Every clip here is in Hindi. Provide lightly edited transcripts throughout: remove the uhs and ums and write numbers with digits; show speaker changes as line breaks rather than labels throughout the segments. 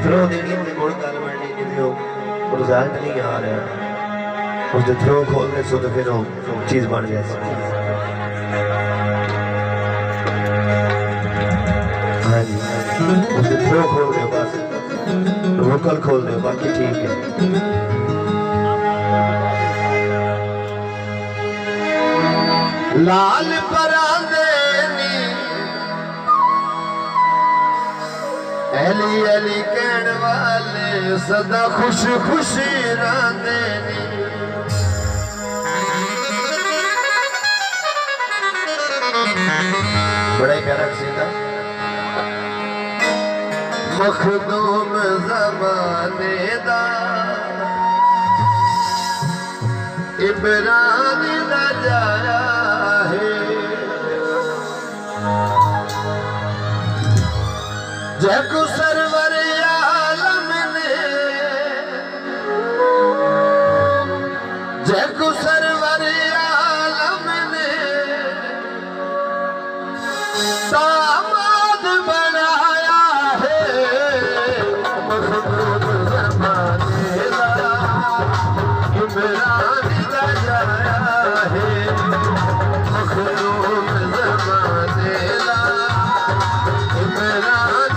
थ्रो देनी ते गुण गल बननी जिदे वो रिजल्ट नहीं आ रहा उसके थ्रो खोलने सो तो फिर वो चीज बन जाए। हाँ जी उसके थ्रो खोल दो बस वोकल खोल दो बाकी ठीक है। लाल परांदे अली अली कहण वाले सदा खुश खुशी रहंदे नी बड़ा ही प्यारा सीधा मखदूम ज़माने दा इमरान दा जाया जैको सरवर आलम ने जैको सरवर आलम ने दामाद बनाया है मखदूम ज़माने दा इमरान दा जाया है मखदूम ज़माने दा इमरान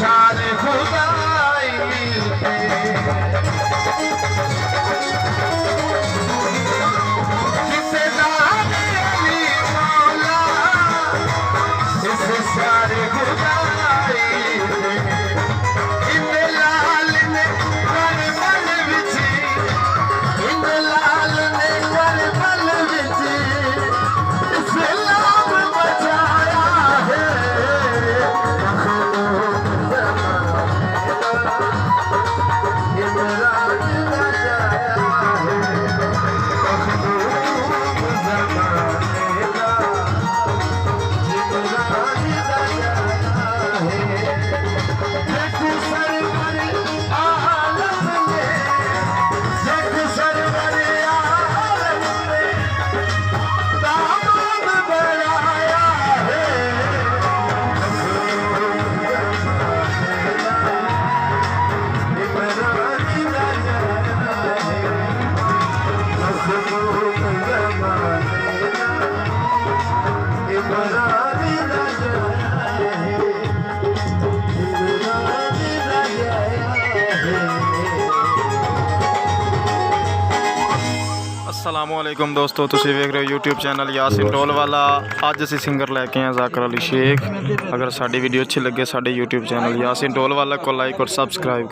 सारे खुदाई मिलते जिसे नाम अली मौला इस सारे खुदाई इन लाल ने करबल विच इन लाल ने करबल विच इस्लाम बचाया है
असलामुअलैकुम दोस्तों, तुसीं वेख रहे हो यूट्यूब चैनल यासिन ढोल वाला। अज असीं सिंगर लैके आए ज़ाकर अली शेख। अगर साडी वीडियो अच्छी लगे साडे यूट्यूब चैनल यासिन ढोल वाला को लाइक और सब्सक्राइब